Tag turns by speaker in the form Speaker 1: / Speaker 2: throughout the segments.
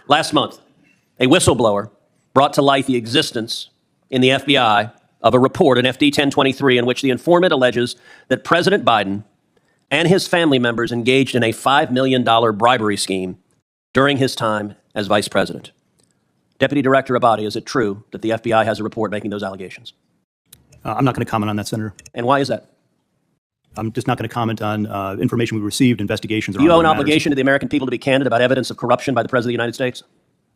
Speaker 1: Last month, a whistleblower brought to light the existence in the FBI of a report, an FD 1023, in which the informant alleges that President Biden and his family members engaged in a $5 million bribery scheme during his time as vice president. Deputy Director Abate, is it true that the FBI has a report making those allegations?
Speaker 2: I'm not going to comment on that, Senator.
Speaker 1: And why is that?
Speaker 2: I'm just not going to comment on information we received, investigations.
Speaker 1: Do you owe an obligation to the American people to be candid about evidence of corruption by the President of the United States?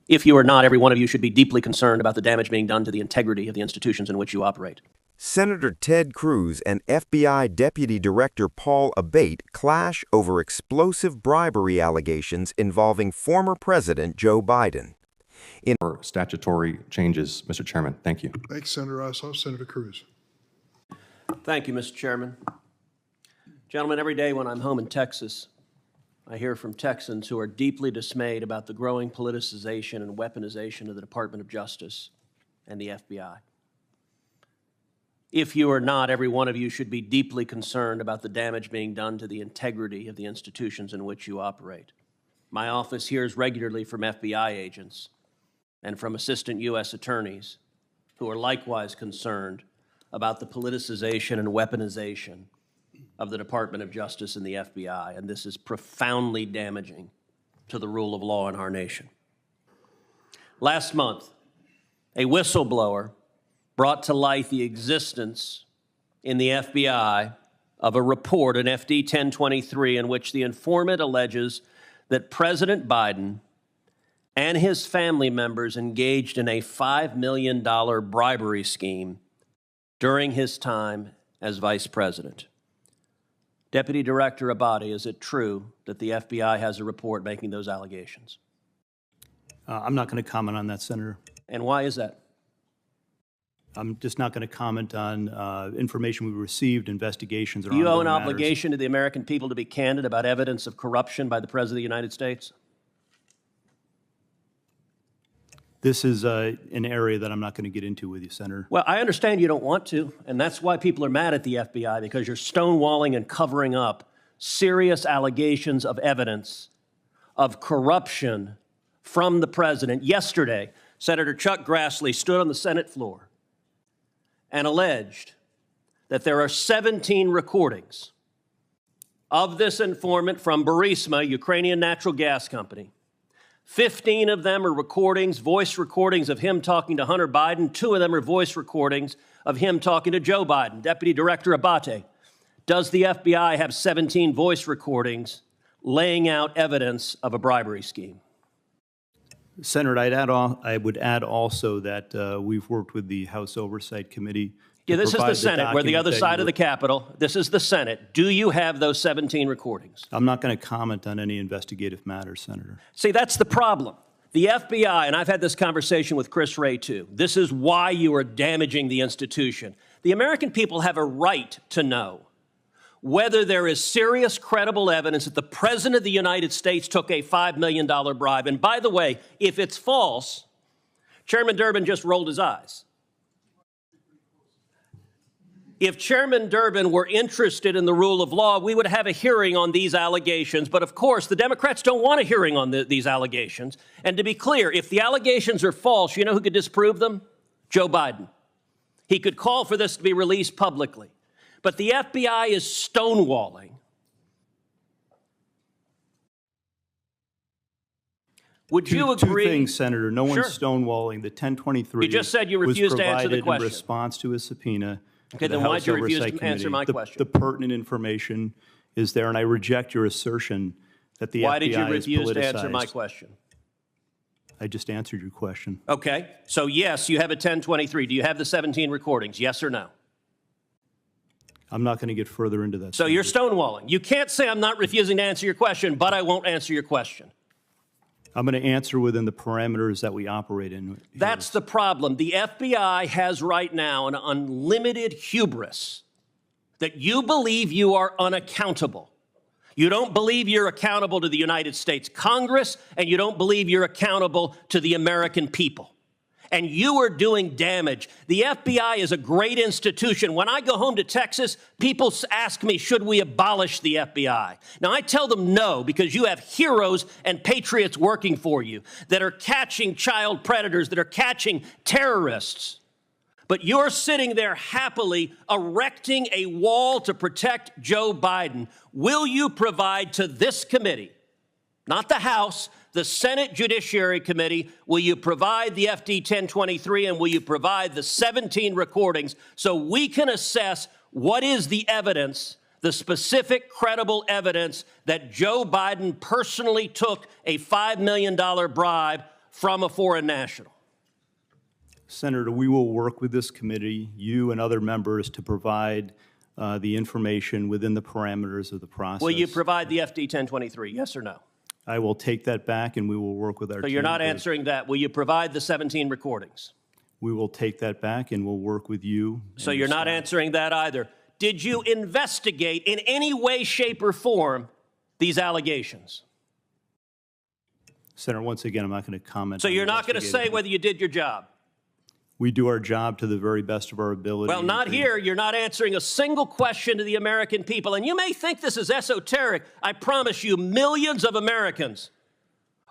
Speaker 1: If you are not, every one of you should be deeply concerned about the damage being done to the integrity of the institutions in which you operate.
Speaker 3: Senator Ted Cruz and FBI Deputy Director Paul Abate clash over explosive bribery allegations involving former President Joe Biden.
Speaker 4: Statutory changes, Mr. Chairman. Thank you.
Speaker 5: Thanks, Senator Ossoff. Senator Cruz.
Speaker 1: Thank you, Mr. Chairman. Gentlemen, every day when I'm home in Texas, I hear from Texans who are deeply dismayed about the growing politicization and weaponization of the Department of Justice and the FBI. If you are not, every one of you should be deeply concerned about the damage being done to the integrity of the institutions in which you operate. My office hears regularly from FBI agents and from assistant U.S. attorneys who are likewise concerned about the politicization and weaponization of the Department of Justice and the FBI, and this is profoundly damaging to the rule of law in our nation. Last month, a whistleblower brought to light the existence in the FBI of a report, an FD 1023, in which the informant alleges that President Biden and his family members engaged in a $5 million bribery scheme during his time as vice president. Deputy Director Abate, is it true that the FBI has a report making those allegations?
Speaker 2: I'm not going to comment on that, Senator.
Speaker 1: And why is that?
Speaker 2: I'm just not going to comment on information we received, investigations.
Speaker 1: Do you owe an obligation to the American people to be candid about evidence of corruption by the President of the United States?
Speaker 2: This is an area that I'm not going to get into with you, Senator.
Speaker 1: Well, I understand you don't want to, and that's why people are mad at the FBI, because you're stonewalling and covering up serious allegations of evidence of corruption from the president. Yesterday, Senator Chuck Grassley stood on the Senate floor and alleged that there are 17 recordings of this informant from Burisma, Ukrainian natural gas company. 15 of them are recordings, voice recordings of him talking to Hunter Biden. 2 of them are voice recordings of him talking to Joe Biden. Deputy Director Abate, does the FBI have 17 voice recordings laying out evidence of a bribery scheme?
Speaker 2: Senator, I would add also that we've worked with the House Oversight Committee.
Speaker 1: Yeah, this is the Senate. We're the other side of the Capitol. This is the Senate. Do you have those 17 recordings?
Speaker 2: I'm not going to comment on any investigative matters, Senator.
Speaker 1: See, that's the problem. The FBI, and I've had this conversation with Chris Wray too, this is why you are damaging the institution. The American people have a right to know whether there is serious, credible evidence that the President of the United States took a $5 million bribe. And by the way, if it's false, Chairman Durbin just rolled his eyes. If Chairman Durbin were interested in the rule of law, we would have a hearing on these allegations. But of course, the Democrats don't want a hearing on these allegations. And to be clear, if the allegations are false, you know who could disprove them? Joe Biden. He could call for this to be released publicly. But the FBI is stonewalling. Would you agree?
Speaker 2: 2 things, Senator. No one's stonewalling. The 1023
Speaker 1: you just said you refused to answer the question.
Speaker 2: In response to a subpoena.
Speaker 1: Okay, then why'd you refuse to answer my question?
Speaker 2: The pertinent information is there, and I reject your assertion that the FBI is politicized.
Speaker 1: Why did you refuse to answer my question?
Speaker 2: I just answered your question.
Speaker 1: Okay, so yes, you have a 1023. Do you have the 17 recordings, yes or no?
Speaker 2: I'm not going to get further into that.
Speaker 1: So you're stonewalling. You can't say I'm not refusing to answer your question, but I won't answer your question.
Speaker 2: I'm going to answer within the parameters that we operate in.
Speaker 1: That's the problem. The FBI has right now an unlimited hubris that you believe you are unaccountable. You don't believe you're accountable to the United States Congress, and you don't believe you're accountable to the American people. and you are doing damage. The FBI is a great institution. When I go home to Texas, people ask me, should we abolish the FBI? Now, I tell them no, because you have heroes and patriots working for you that are catching child predators, that are catching terrorists. But you're sitting there happily erecting a wall to protect Joe Biden. Will you provide to this committee, not the House, the Senate Judiciary Committee, will you provide the FD 1023 and will you provide the 17 recordings so we can assess what is the evidence, the specific credible evidence that Joe Biden personally took a $5 million bribe from a foreign national?
Speaker 2: Senator, we will work with this committee, you and other members, to provide the information within the parameters of the process.
Speaker 1: Will you provide the FD 1023, yes or no?
Speaker 2: I will take that back, and we will work with our
Speaker 1: So
Speaker 2: team.
Speaker 1: you're not answering that. Will you provide the 17 recordings?
Speaker 2: We will take that back, and we'll work with you.
Speaker 1: So you're not answering that either. Did you investigate in any way, shape, or form these allegations?
Speaker 2: Senator, once again, I'm not going to comment.
Speaker 1: So
Speaker 2: on
Speaker 1: you're not going to say
Speaker 2: investigative.
Speaker 1: whether you did your job?
Speaker 2: We do our job to the very best of our ability.
Speaker 1: Well, not here. You're not answering a single question to the American people. And you may think this is esoteric. I promise you, millions of Americans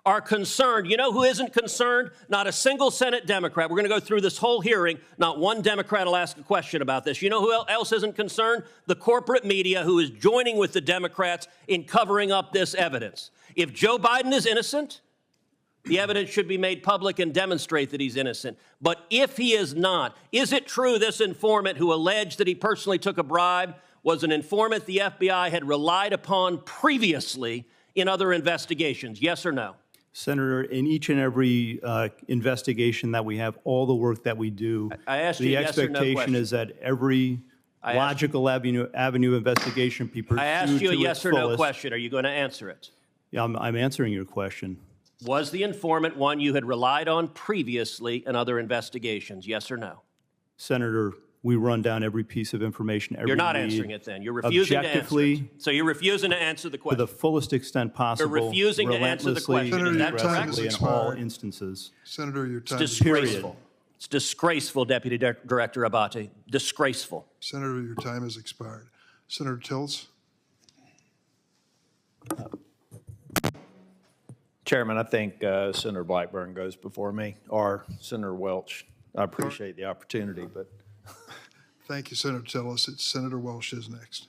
Speaker 1: are concerned. You know who isn't concerned? Not a single Senate Democrat. We're going to go through this whole hearing. Not one Democrat will ask a question about this. You know who else isn't concerned? The corporate media, who is joining with the Democrats in covering up this evidence. If Joe Biden is innocent, the evidence should be made public and demonstrate that he's innocent. But if he is not, is it true this informant who alleged that he personally took a bribe was an informant the FBI had relied upon previously in other investigations? Yes or no?
Speaker 2: Senator, in each and every investigation that we have, all the work that we do,
Speaker 1: I asked you
Speaker 2: the
Speaker 1: yes or no
Speaker 2: expectation
Speaker 1: question.
Speaker 2: is that every logical avenue investigation be pursued
Speaker 1: I asked you a
Speaker 2: to
Speaker 1: yes
Speaker 2: its
Speaker 1: or no
Speaker 2: fullest.
Speaker 1: question. Are you going to answer it?
Speaker 2: Yeah, I'm answering your question.
Speaker 1: Was the informant one you had relied on previously in other investigations? Yes or no?
Speaker 2: Senator, we run down every piece of information, every
Speaker 1: You're not
Speaker 2: lead,
Speaker 1: answering it then. You're refusing to answer
Speaker 2: objectively,
Speaker 1: it. So you're refusing to answer the
Speaker 2: to
Speaker 1: question.
Speaker 2: the fullest extent possible,
Speaker 1: refusing to answer the question.
Speaker 5: Senator,
Speaker 1: Is
Speaker 5: your
Speaker 1: that
Speaker 5: time
Speaker 1: correct?
Speaker 5: is
Speaker 2: in all
Speaker 5: expired.
Speaker 2: instances.
Speaker 5: Senator, your time
Speaker 1: It's
Speaker 5: is
Speaker 1: disgraceful. It's disgraceful, Deputy Director Abate. Disgraceful.
Speaker 5: Senator, your time has expired. Senator Tillis?
Speaker 6: Chairman, I think Senator Blackburn goes before me, or Senator Welch. I appreciate the opportunity, but
Speaker 5: Thank you, Senator Tillis. It's Senator Welch is next.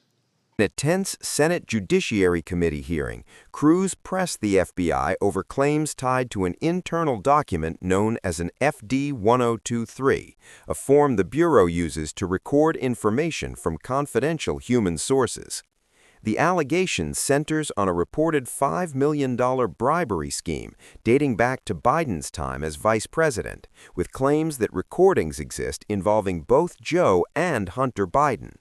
Speaker 3: In a tense Senate Judiciary Committee hearing, Cruz pressed the FBI over claims tied to an internal document known as an FD 1023, a form the Bureau uses to record information from confidential human sources. The allegation centers on a reported $5 million bribery scheme dating back to Biden's time as vice president, with claims that recordings exist involving both Joe and Hunter Biden.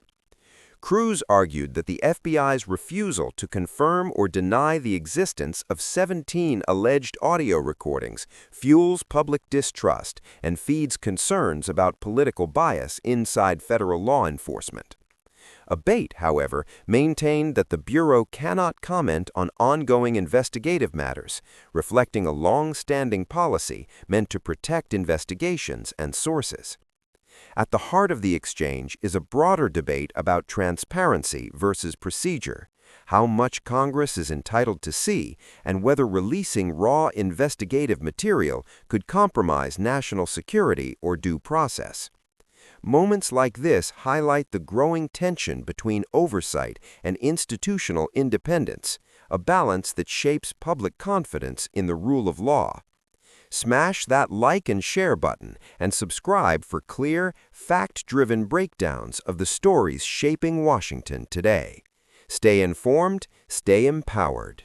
Speaker 3: Cruz argued that the FBI's refusal to confirm or deny the existence of 17 alleged audio recordings fuels public distrust and feeds concerns about political bias inside federal law enforcement. Abate, however, maintained that the Bureau cannot comment on ongoing investigative matters, reflecting a long-standing policy meant to protect investigations and sources. At the heart of the exchange is a broader debate about transparency versus procedure, how much Congress is entitled to see, and whether releasing raw investigative material could compromise national security or due process. Moments like this highlight the growing tension between oversight and institutional independence, a balance that shapes public confidence in the rule of law. Smash that like and share button and subscribe for clear, fact-driven breakdowns of the stories shaping Washington today. Stay informed, stay empowered.